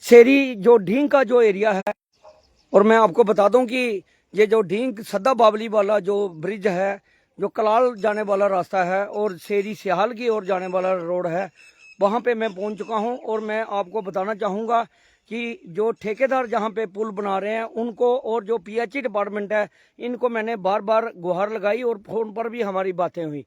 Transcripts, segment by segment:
शेरी जो ढींग का जो एरिया है, और मैं आपको बता दूं कि ये जो ढींग सद्दा बावली वाला जो ब्रिज है, जो कलाल जाने वाला रास्ता है और शेरी सियाल की ओर जाने वाला रोड है, वहाँ पे मैं पहुँच चुका हूँ। और मैं आपको बताना चाहूँगा कि जो ठेकेदार जहाँ पे पुल बना रहे हैं उनको, और जो पीएचई डिपार्टमेंट है, इनको मैंने बार बार गुहार लगाई और फ़ोन पर भी हमारी बातें हुई।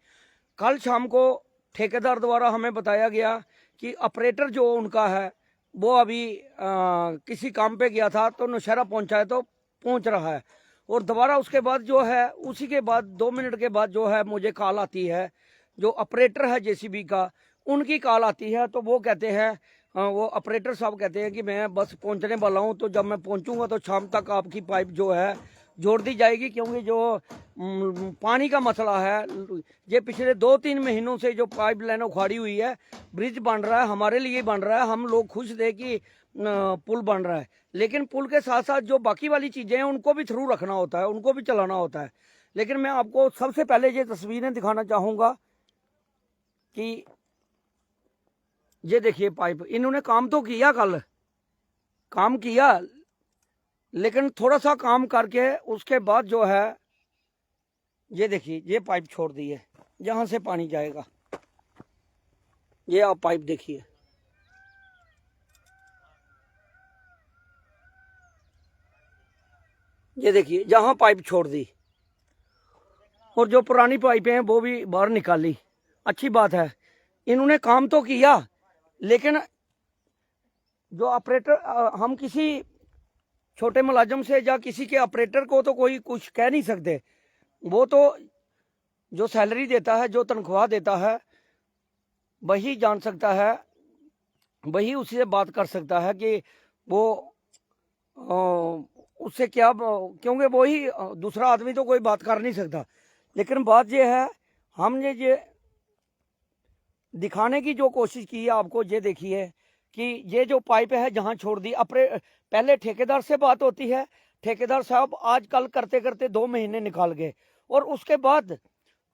कल शाम को ठेकेदार द्वारा हमें बताया गया कि ऑपरेटर जो उनका है वो अभी किसी काम पे गया था, तो नौशहरा पहुंचा है, तो पहुंच रहा है। और दोबारा उसके बाद जो है, उसी के बाद 2 मिनट के बाद जो है मुझे कॉल आती है, जो ऑपरेटर है जेसीबी का, उनकी कॉल आती है। तो वो कहते हैं, वो ऑपरेटर साहब कहते हैं कि मैं बस पहुंचने वाला हूं, तो जब मैं पहुंचूंगा तो शाम तक आपकी पाइप जो है जोड़ दी जाएगी, क्योंकि जो पानी का मसला है, ये पिछले 2-3 महीनों से जो पाइप लाइन उखाड़ी हुई है, ब्रिज बन रहा है, हमारे लिए बन रहा है, हम लोग खुश थे कि पुल बन रहा है, लेकिन पुल के साथ साथ जो बाकी वाली चीज़ें हैं उनको भी थ्रू रखना होता है, उनको भी चलाना होता है। लेकिन मैं आपको सबसे पहले ये तस्वीरें दिखाना चाहूँगा कि ये देखिए पाइप, इन्होंने काम तो किया, कल काम किया, लेकिन थोड़ा सा काम करके उसके बाद जो है ये देखिए ये पाइप छोड़ दी है, जहाँ से पानी जाएगा। ये आप पाइप देखिए, ये देखिए जहाँ पाइप छोड़ दी, और जो पुरानी पाइपें हैं वो भी बाहर निकाली। अच्छी बात है, इन्होंने काम तो किया, लेकिन जो ऑपरेटर, हम किसी छोटे मुलाजिम से या किसी के ऑपरेटर को तो कोई कुछ कह नहीं सकते। वो तो जो सैलरी देता है, जो तनख्वाह देता है, वही जान सकता है, वही उससे बात कर सकता है कि वो उससे क्या, क्योंकि वही, दूसरा आदमी तो कोई बात कर नहीं सकता। लेकिन बात ये है, हमने ये दिखाने की जो कोशिश की है आपको, ये देखिए कि ये जो पाइप है जहाँ छोड़ दी, पहले ठेकेदार से बात होती है, ठेकेदार साहब आज कल करते करते 2 महीने निकाल गए, और उसके बाद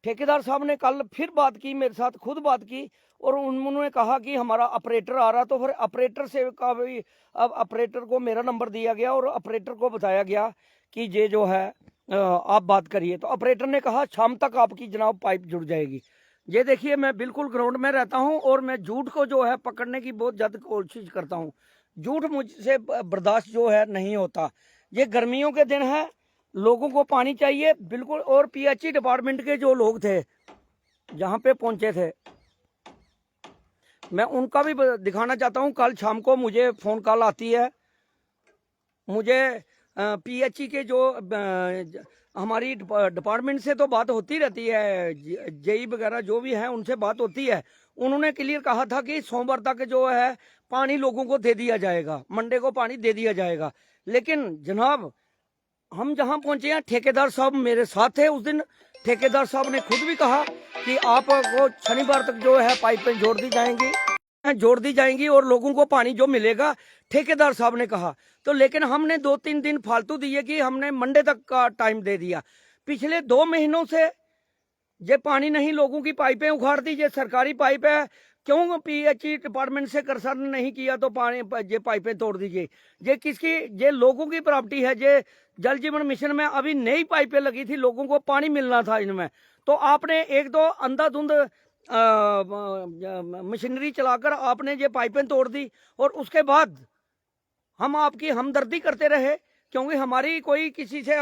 ठेकेदार साहब ने कल फिर बात की, मेरे साथ खुद बात की, और उन्होंने कहा कि हमारा ऑपरेटर आ रहा। तो फिर ऑपरेटर से का भी, अब ऑपरेटर को मेरा नंबर दिया गया और ऑपरेटर को बताया गया कि ये जो है आप बात करिए। तो ऑपरेटर ने कहा शाम तक आपकी जनाब पाइप जुड़ जाएगी। ये देखिए, मैं बिल्कुल ग्राउंड में रहता हूँ और मैं झूठ को जो है पकड़ने की बहुत ज़्यादा कोशिश करता हूँ। झूठ मुझसे बर्दाश्त जो है नहीं होता। ये गर्मियों के दिन है, लोगों को पानी चाहिए बिल्कुल। और पीएचई डिपार्टमेंट के जो लोग थे जहाँ पे पहुंचे थे, मैं उनका भी दिखाना चाहता हूँ। कल शाम को मुझे फ़ोन कॉल आती है, मुझे पीएचई के जो हमारी डिपार्टमेंट से तो बात होती रहती है, जेई वगैरह जो भी हैं उनसे बात होती है। उन्होंने क्लियर कहा था कि सोमवार तक जो है पानी लोगों को दे दिया जाएगा, मंडे को पानी दे दिया जाएगा। लेकिन जनाब, हम जहां पहुंचे हैं, ठेकेदार साहब मेरे साथ थे उस दिन। ठेकेदार साहब ने खुद भी कहा कि आपको शनिवार तक जो है पाइपें जोड़ दी जाएंगी और लोगों को पानी जो मिलेगा, ठेकेदार साहब ने कहा। तो लेकिन हमने 2-3 दिन फालतू दिए कि हमने मंडे तक का टाइम दे दिया। पिछले 2 महीनों से ये पानी नहीं, लोगों की पाइपें उखाड़ दी। ये सरकारी पाइप है, क्यों पीएचई डिपार्टमेंट से कंसर्न नहीं किया तो पानी ये पाइपें तोड़ दीजिए। ये किसकी, ये लोगों की प्रॉपर्टी है। ये जल जीवन मिशन में अभी नई पाइपें लगी थी, लोगों को पानी मिलना था इनमें, तो आपने एक दो अंधाधुंध मशीनरी चलाकर आपने ये पाइपें तोड़ दी। और उसके बाद हम आपकी हमदर्दी करते रहे, क्योंकि हमारी कोई किसी से,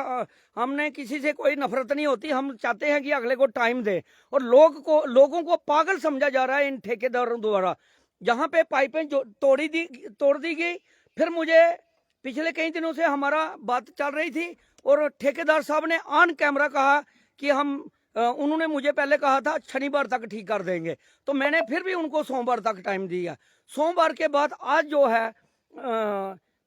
हमने किसी से कोई नफरत नहीं होती। हम चाहते हैं कि अगले को टाइम दे, और लोगों को पागल समझा जा रहा है इन ठेकेदारों द्वारा। जहां पे पाइपें जो तोड़ दी गई, फिर मुझे पिछले कई दिनों से हमारा बात चल रही थी, और ठेकेदार साहब ने ऑन कैमरा कहा कि उन्होंने मुझे पहले कहा था शनिवार तक ठीक कर देंगे, तो मैंने फिर भी उनको सोमवार तक टाइम दिया। सोमवार के बाद आज जो है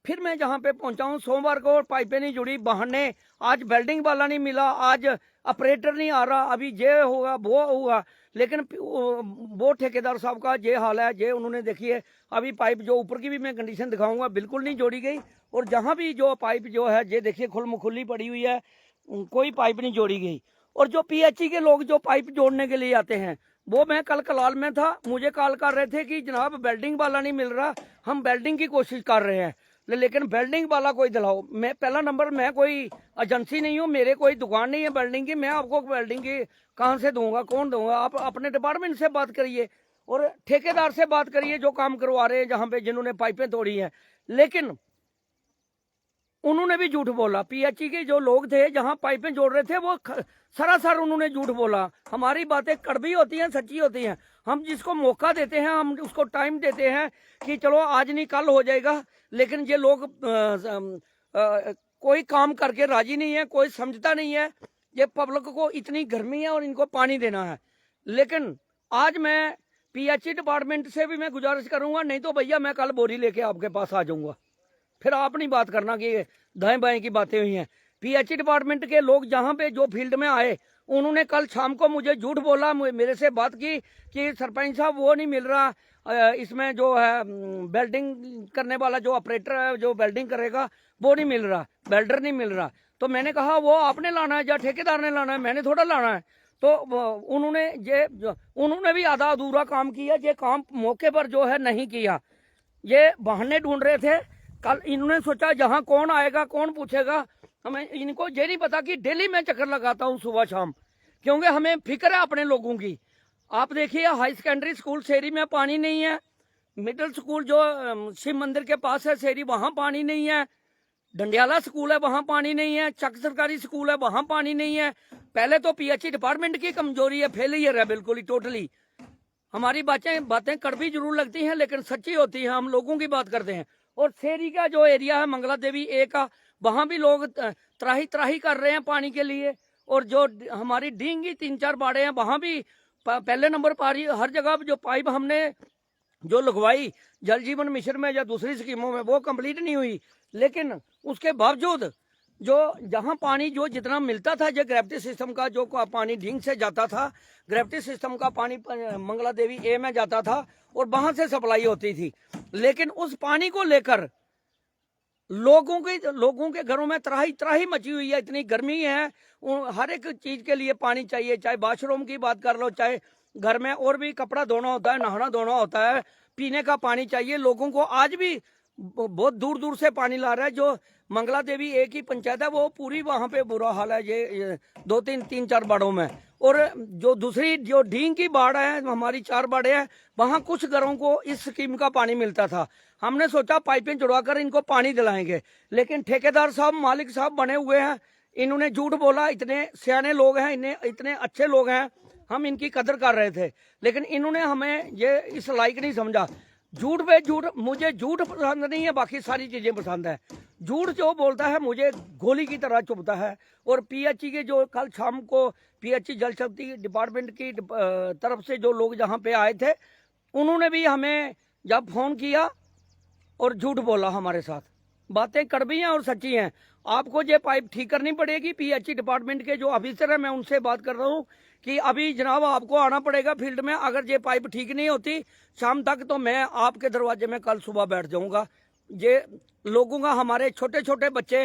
फिर मैं जहाँ पे पहुंचा हूँ, सोमवार को पाइपें नहीं जुड़ी, बहाने, आज वेल्डिंग वाला नहीं मिला, आज ऑपरेटर नहीं आ रहा, अभी ये होगा वो होगा। लेकिन वो ठेकेदार साहब का ये हाल है, ये उन्होंने देखिए अभी पाइप जो ऊपर की भी मैं कंडीशन दिखाऊंगा, बिल्कुल नहीं जोड़ी गई। और जहाँ भी जो पाइप जो है ये देखिए खुली पड़ी हुई है, कोई पाइप नहीं जोड़ी गई। और जो पीएचई के लोग जो पाइप जोड़ने के लिए आते हैं, वो मैं कल कलाल में था, मुझे कॉल कर रहे थे कि जनाब वेल्डिंग वाला नहीं मिल रहा, हम वेल्डिंग की कोशिश कर रहे हैं, लेकिन वेल्डिंग वाला कोई दिलाओ। मैं पहला नंबर, मैं कोई एजेंसी नहीं हूँ, मेरे कोई दुकान नहीं है वेल्डिंग की, मैं आपको वेल्डिंग की कहाँ से दूंगा, कौन दूंगा? आप अपने डिपार्टमेंट से बात करिए और ठेकेदार से बात करिए जो काम करवा रहे हैं, जहाँ पे जिन्होंने पाइपें तोड़ी हैं। लेकिन उन्होंने भी झूठ बोला। पीएचई के जो लोग थे जहां पाइपें जोड़ रहे थे, वो सरासर उन्होंने झूठ बोला। हमारी बातें कड़वी होती हैं, सच्ची होती हैं। हम जिसको मौका देते हैं, हम उसको टाइम देते हैं कि चलो आज नहीं कल हो जाएगा, लेकिन ये लोग कोई काम करके राजी नहीं है, कोई समझता नहीं है। ये पब्लिक को इतनी गर्मी है और इनको पानी देना है। लेकिन आज मैं पीएचई डिपार्टमेंट से भी मैं गुजारिश करूंगा, नहीं तो भैया मैं कल बोरी लेके आपके पास आ जाऊंगा। फिर आप नहीं बात करना कि दाएं बाएं की बातें हुई हैं। पीएचई डिपार्टमेंट के लोग जहां पे जो फील्ड में आए, उन्होंने कल शाम को मुझे झूठ बोला, मेरे से बात की कि सरपंच साहब वो नहीं मिल रहा, इसमें जो है वेल्डिंग करने वाला जो ऑपरेटर है जो वेल्डिंग करेगा वो नहीं मिल रहा, वेल्डर नहीं मिल रहा। तो मैंने कहा वो आपने लाना है या ठेकेदार ने लाना है, मैंने थोड़ा लाना है। तो उन्होंने भी आधा अधूरा काम किया, ये काम मौके पर जो है नहीं किया। ये बहाने ढूंढ रहे थे। कल इन्होंने सोचा जहां कौन आएगा कौन पूछेगा, हमें इनको ये नहीं पता कि डेली मैं चक्कर लगाता हूं सुबह शाम, क्योंकि हमें फिक्र है अपने लोगों की। आप देखिए हाई सेकेंडरी स्कूल सेरी में पानी नहीं है, मिडिल स्कूल जो शिव मंदिर के पास है सेरी, वहां पानी नहीं है, डंडियाला स्कूल है वहां पानी नहीं है, चक सरकारी स्कूल है वहां पानी नहीं है। पहले तो पीएचई डिपार्टमेंट की कमजोरी है, फेलियर है बिल्कुल ही टोटली। हमारी बातें कड़वी जरूर लगती हैं लेकिन सच्ची होती है, हम लोगों की बात करते हैं। और शेरी का जो एरिया है मंगला देवी ए का, वहां भी लोग त्राही त्राही कर रहे हैं पानी के लिए। और जो हमारी डींगी 3-4 बाड़े हैं, वहां भी पहले नंबर पर हर जगह जो पाइप हमने जो लगवाई जल जीवन मिशन में या दूसरी स्कीमों में, वो कंप्लीट नहीं हुई। लेकिन उसके बावजूद जो जहां पानी जो जितना मिलता था, जो ग्रेविटी सिस्टम का जो पानी ढींग से जाता था, ग्रेविटी सिस्टम का पानी मंगला देवी ए में जाता था और वहां से सप्लाई होती थी। लेकिन उस पानी को लेकर लोगों के घरों में त्राही त्राही मची हुई है, इतनी गर्मी है। हर एक चीज के लिए पानी चाहिए, चाहे वॉशरूम की बात कर लो, चाहे घर में और भी कपड़ा धोना होता है, नहाना धोना होता है, पीने का पानी चाहिए लोगों को। आज भी बहुत दूर दूर से पानी ला रहा है। जो मंगला देवी एक ही पंचायत है, वो पूरी वहां पे बुरा हाल है, ये 2-3-4 बाड़ों में। और जो दूसरी जो ढींग की बाढ़ है, हमारी 4 बाड़े हैं, वहां कुछ घरों को इस स्कीम का पानी मिलता था। हमने सोचा पाइपें जुड़वाकर इनको पानी दिलाएंगे, लेकिन ठेकेदार साहब मालिक साहब बने हुए हैं, इन्होंने झूठ बोला। इतने सियाने लोग हैं, इतने अच्छे लोग हैं, हम इनकी कदर कर रहे थे, लेकिन इन्होंने हमें ये इस लायक नहीं समझा। झूठ पे झूठ, मुझे झूठ पसंद नहीं है, बाकी सारी चीजें पसंद है। झूठ जो बोलता है मुझे गोली की तरह चुभता है। और पीएचई के जो कल शाम को पीएचई जल शक्ति डिपार्टमेंट की तरफ से जो लोग जहां पे आए थे, उन्होंने भी हमें जब फोन किया और झूठ बोला हमारे साथ। बातें कड़वी हैं और सच्ची हैं। आपको ये पाइप ठीक करनी पड़ेगी। पीएचई डिपार्टमेंट के जो ऑफिसर है, मैं उनसे बात कर रहा हूँ कि अभी जनाब आपको आना पड़ेगा फील्ड में। अगर ये पाइप ठीक नहीं होती शाम तक, तो मैं आपके दरवाजे में कल सुबह बैठ जाऊंगा। ये लोगों का, हमारे छोटे छोटे बच्चे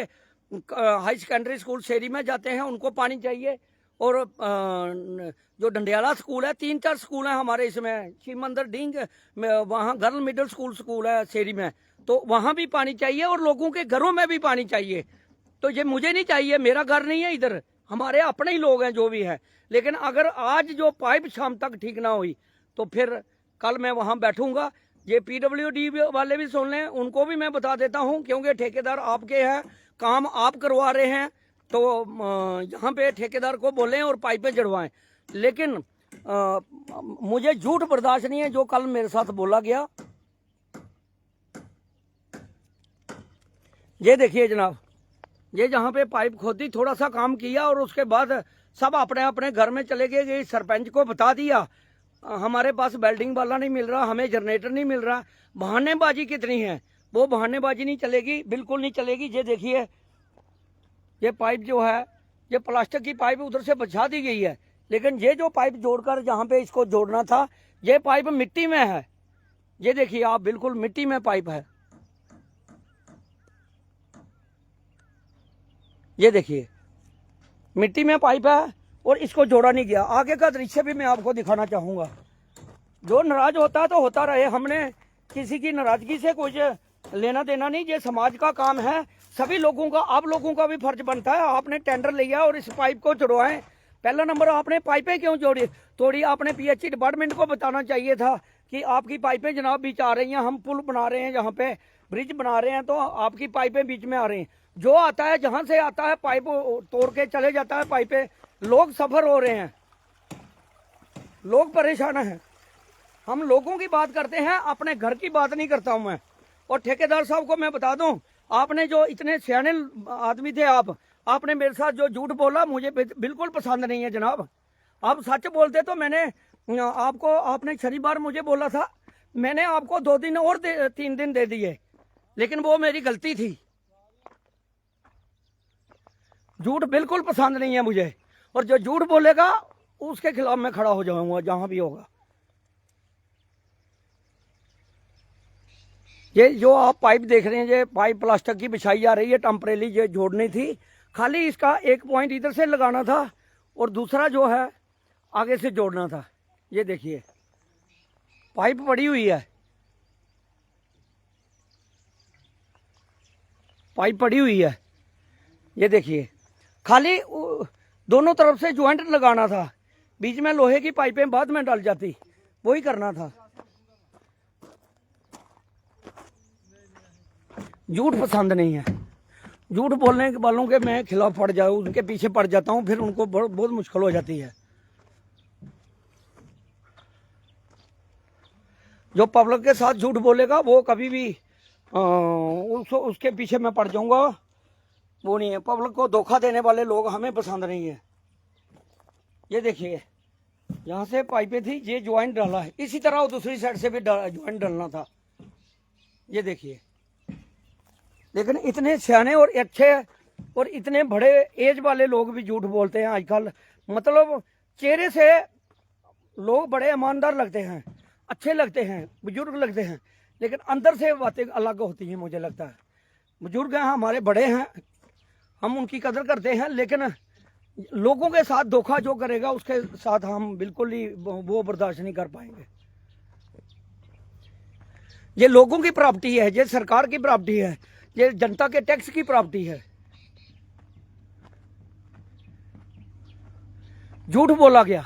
हाई सेकेंडरी स्कूल शेरी में जाते हैं, उनको पानी चाहिए। और जो डंडियाला स्कूल है, 3-4 स्कूल हैं हमारे इसमें, शिव मंदिर ढींग वहाँ गर्ल मिडिल स्कूल है शेरी में, तो वहाँ भी पानी चाहिए और लोगों के घरों में भी पानी चाहिए। तो ये मुझे नहीं चाहिए, मेरा घर नहीं है इधर, हमारे अपने ही लोग हैं जो भी है। लेकिन अगर आज जो पाइप शाम तक ठीक ना हुई तो फिर कल मैं वहां बैठूंगा। ये पीडब्ल्यूडी वाले भी सुन लें, उनको भी मैं बता देता हूं, क्योंकि ठेकेदार आपके हैं, काम आप करवा रहे हैं, तो यहाँ पे ठेकेदार को बोलें और पाइपें जड़वाएं। लेकिन मुझे झूठ बर्दाश्त नहीं है जो कल मेरे साथ बोला गया। ये देखिए जनाब, ये जहाँ पे पाइप खोदी, थोड़ा सा काम किया और उसके बाद सब अपने अपने घर में चले गए। सरपंच को बता दिया हमारे पास वेल्डिंग वाला नहीं मिल रहा, हमें जनरेटर नहीं मिल रहा। बहानेबाजी कितनी है, वो बहानेबाजी नहीं चलेगी, बिल्कुल नहीं चलेगी। ये देखिए, ये पाइप जो है, ये प्लास्टिक की पाइप उधर से बचा दी गई है, लेकिन ये जो पाइप जोड़कर जहाँ पे इसको जोड़ना था, ये पाइप मिट्टी में है। ये देखिए आप, बिल्कुल मिट्टी में पाइप है। ये देखिए मिट्टी में पाइप है और इसको जोड़ा नहीं गया। आगे का दृश्य भी मैं आपको दिखाना चाहूँगा। जो नाराज होता तो होता रहे, हमने किसी की नाराजगी से कुछ लेना देना नहीं। ये समाज का काम है, सभी लोगों का, आप लोगों का भी फर्ज बनता है। आपने टेंडर लिया और इस पाइप को जुड़वाएं। पहला नंबर, आपने पाइपें क्यों तोड़ी? आपने पीएचई डिपार्टमेंट को बताना चाहिए था कि आपकी पाइपें जनाब बीच आ रही हैं, हम पुल बना रहे हैं, यहाँ पे ब्रिज बना रहे हैं, तो आपकी पाइपें बीच में आ रही हैं। जो आता है, जहां से आता है, पाइप तोड़ के चले जाता है पाइपें। लोग सफर हो रहे हैं, लोग परेशान हैं। हम लोगों की बात करते हैं, अपने घर की बात नहीं करता हूं मैं। और ठेकेदार साहब को मैं बता दूं, आपने जो इतने सियाने आदमी थे, आपने मेरे साथ जो झूठ बोला, मुझे बिल्कुल पसंद नहीं है जनाब। आप सच बोलते तो मैंने आपने शनिवार मुझे बोला था, मैंने आपको 2 दिन और 3 दिन दे दिए, लेकिन वो मेरी गलती थी। झूठ बिल्कुल पसंद नहीं है मुझे, और जो झूठ बोलेगा उसके खिलाफ मैं खड़ा हो जाऊंगा जहां भी होगा। ये जो आप पाइप देख रहे हैं, ये पाइप प्लास्टिक की बिछाई जा रही है, टेम्परेरी ये जोड़नी थी। खाली इसका एक पॉइंट इधर से लगाना था और दूसरा जो है आगे से जोड़ना था। ये देखिए पाइप पड़ी हुई है, पाइप पड़ी हुई है। ये देखिए, खाली दोनों तरफ से ज्वाइंट लगाना था, बीच में लोहे की पाइपें बाद में डाल जाती, वही करना था। झूठ पसंद नहीं है। झूठ बोलने वालों के मैं खिलाफ पड़ जाऊँ, उनके पीछे पड़ जाता हूँ, फिर उनको बहुत मुश्किल हो जाती है। जो पब्लिक के साथ झूठ बोलेगा वो कभी भी उसके पीछे मैं पड़ जाऊंगा, वो नहीं है। पब्लिक को धोखा देने वाले लोग हमें पसंद नहीं है। ये देखिए, यहाँ से पाइपें थी, ये ज्वाइंट डाला है, इसी तरह दूसरी साइड से भी ज्वाइंट डालना था। ये देखिए, लेकिन इतने सियाने और अच्छे और इतने बड़े एज वाले लोग भी झूठ बोलते हैं आजकल। मतलब चेहरे से लोग बड़े ईमानदार लगते हैं, अच्छे लगते हैं, बुजुर्ग लगते हैं, लेकिन अंदर से बातें अलग होती हैं। मुझे लगता है बुजुर्ग हैं, हमारे बड़े हैं, हम उनकी कदर करते हैं, लेकिन लोगों के साथ धोखा जो करेगा उसके साथ हम बिल्कुल ही वो बर्दाश्त नहीं कर पाएंगे। ये लोगों की प्रॉपर्टी है, ये सरकार की प्रॉपर्टी है, ये जनता के टैक्स की प्रॉपर्टी है। झूठ बोला गया।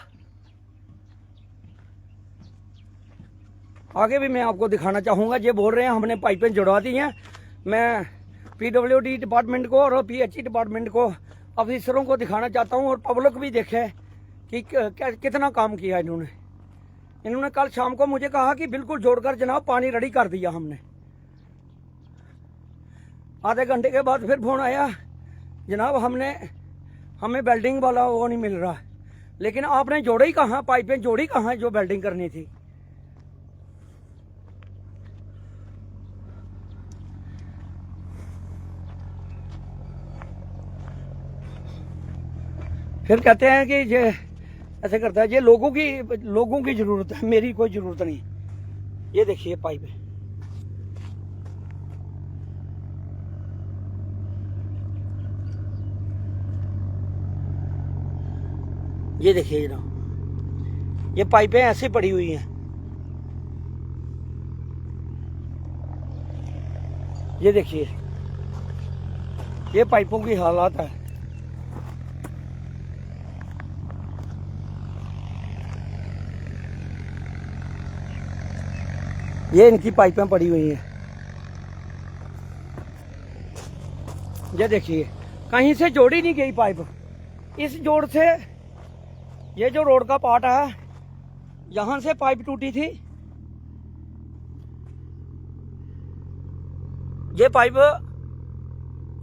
आगे भी मैं आपको दिखाना चाहूंगा। ये बोल रहे हैं हमने पाइपें जुड़वा दी हैं। मैं पीडब्ल्यूडी डिपार्टमेंट को और पीएचई डिपार्टमेंट को, ऑफिसरों को दिखाना चाहता हूं, और पब्लिक भी देखे कि कितना काम किया इन्होंने। कल शाम को मुझे कहा कि बिल्कुल जोड़कर जनाब पानी रेडी कर दिया हमने। आधे घंटे के बाद फिर फोन आया, जनाब हमें वेल्डिंग वाला वो नहीं मिल रहा। लेकिन आपने जोड़ी कहाँ, पाइपें जोड़ी कहाँ जो वेल्डिंग करनी थी? फिर कहते हैं कि ये ऐसे करता है। ये लोगों की जरूरत है, मेरी कोई जरूरत नहीं। ये देखिए पाइप है, ये देखिए जनाब, ये पाइपें ऐसे पड़ी हुई हैं। ये देखिए, ये पाइपों की हालात है। ये इनकी पाइपें पड़ी हुई हैं। ये देखिए, कहीं से जोड़ी नहीं गई पाइप। इस जोड़ से, ये जो रोड का पार्ट है, यहां से पाइप टूटी थी। ये पाइप,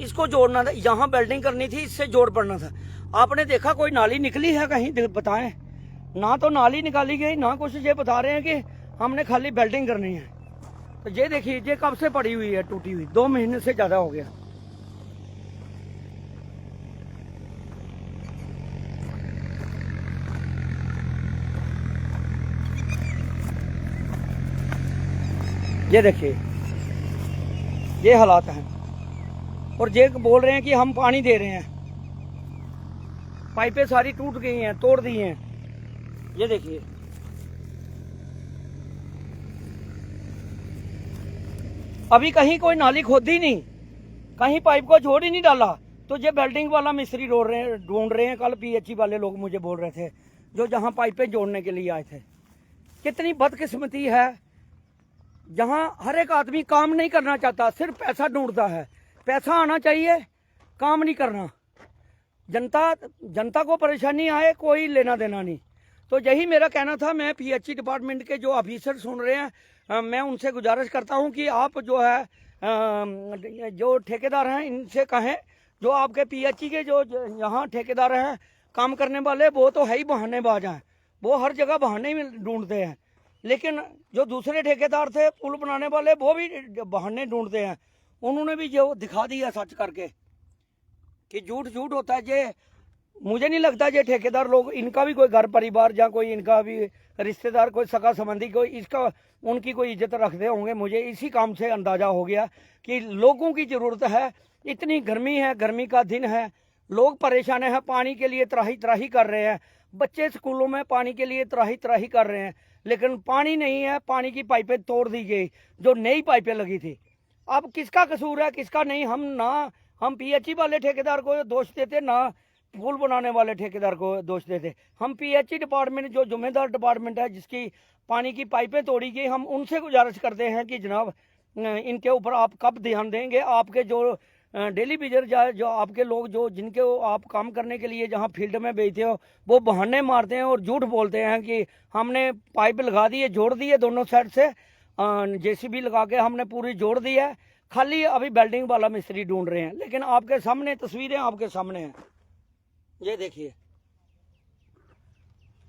इसको जोड़ना था, यहां वेल्डिंग करनी थी, इससे जोड़ पड़ना था। आपने देखा कोई नाली निकली है कहीं? बताएं। ना तो नाली निकाली गई, ना कुछ। ये बता रहे हैं कि हमने खाली वेल्डिंग करनी है। तो ये देखिए, ये कब से पड़ी हुई है, टूटी हुई, 2 महीने से ज्यादा हो गया। ये देखिए, ये हालात हैं। और ये बोल रहे हैं कि हम पानी दे रहे हैं। पाइपें सारी टूट गई हैं, तोड़ दी हैं। ये देखिए, अभी कहीं कोई नाली खोदी नहीं, कहीं पाइप को जोड़ ही नहीं डाला। तो ये बिल्डिंग वाला मिस्त्री ढूंढ रहे हैं। कल पीएचई वाले लोग मुझे बोल रहे थे, जो जहां पाइपें जोड़ने के लिए आए थे। कितनी बदकिस्मती है, जहां हर एक आदमी काम नहीं करना चाहता, सिर्फ पैसा ढूंढता है। पैसा आना चाहिए, काम नहीं करना। जनता को परेशानी आए, कोई लेना देना नहीं। तो यही मेरा कहना था। मैं पीएचई डिपार्टमेंट के जो ऑफिसर सुन रहे हैं, मैं उनसे गुजारिश करता हूं कि आप जो है जो ठेकेदार हैं इनसे कहें, जो आपके पीएचई के जो यहाँ ठेकेदार हैं काम करने वाले, वो तो है ही बहानेबाज हैं। वो हर जगह बहाने में ढूंढते हैं। लेकिन जो दूसरे ठेकेदार थे पुल बनाने वाले, वो भी बहाने ढूंढते हैं। उन्होंने भी जो दिखा दिया सच करके कि झूठ झूठ होता है। जे मुझे नहीं लगता ये ठेकेदार लोग, इनका भी कोई घर परिवार या कोई इनका भी रिश्तेदार, कोई सगा संबंधी, कोई इसका उनकी कोई इज्जत रखते होंगे। मुझे इसी काम से अंदाजा हो गया कि लोगों की जरूरत है। इतनी गर्मी है, गर्मी का दिन है, लोग परेशान हैं, पानी के लिए त्राही त्राही कर रहे हैं। बच्चे स्कूलों में पानी के लिए त्राही त्राही कर रहे हैं, लेकिन पानी नहीं है। पानी की पाइपें तोड़ दी गई, जो नई पाइपें लगी थी। अब किसका कसूर है, किसका नहीं? हम पीएचई वाले ठेकेदार को दोष देते, ना पुल बनाने वाले ठेकेदार को दोष देते। हम पीएचई डिपार्टमेंट, जो जिम्मेदार डिपार्टमेंट है, जिसकी पानी की पाइपें तोड़ी गई, हम उनसे गुजारिश करते हैं कि जनाब इनके ऊपर आप कब ध्यान देंगे? आपके जो डेली विजर जो आपके लोग, जो जिनके आप काम करने के लिए जहां फील्ड में भेजते हो, वो बहाने मारते हैं और झूठ बोलते हैं कि हमने पाइप लगा दी है, जोड़ दी है दोनों साइड से, जेसीबी लगा के हमने पूरी जोड़ दी है। खाली अभी बिल्डिंग वाला मिस्त्री ढूंढ रहे हैं। लेकिन आपके सामने तस्वीरें आपके सामने हैं, ये देखिए।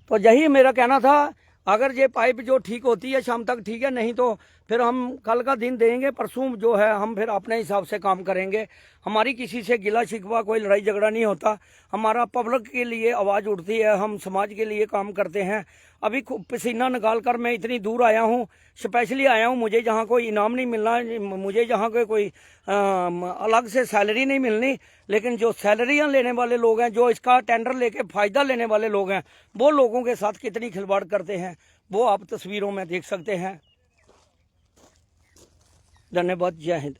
तो यही मेरा कहना था। अगर ये पाइप जो ठीक होती है शाम तक ठीक है, नहीं तो फिर हम कल का दिन देंगे, परसों जो है हम फिर अपने हिसाब से काम करेंगे। हमारी किसी से गिला शिकवा, कोई लड़ाई झगड़ा नहीं होता। हमारा पब्लिक के लिए आवाज़ उठती है, हम समाज के लिए काम करते हैं। अभी पसीना निकाल कर मैं इतनी दूर आया हूँ, स्पेशली आया हूँ। मुझे जहाँ कोई इनाम नहीं मिलना, मुझे जहाँ कोई अलग से सैलरी नहीं मिलनी, लेकिन जो सैलरियाँ लेने वाले लोग हैं, जो इसका टेंडर लेके फ़ायदा लेने वाले लोग हैं, वो लोगों के साथ कितनी खिलवाड़ करते हैं, वो आप तस्वीरों में देख सकते हैं। धन्यवाद। जय हिंद।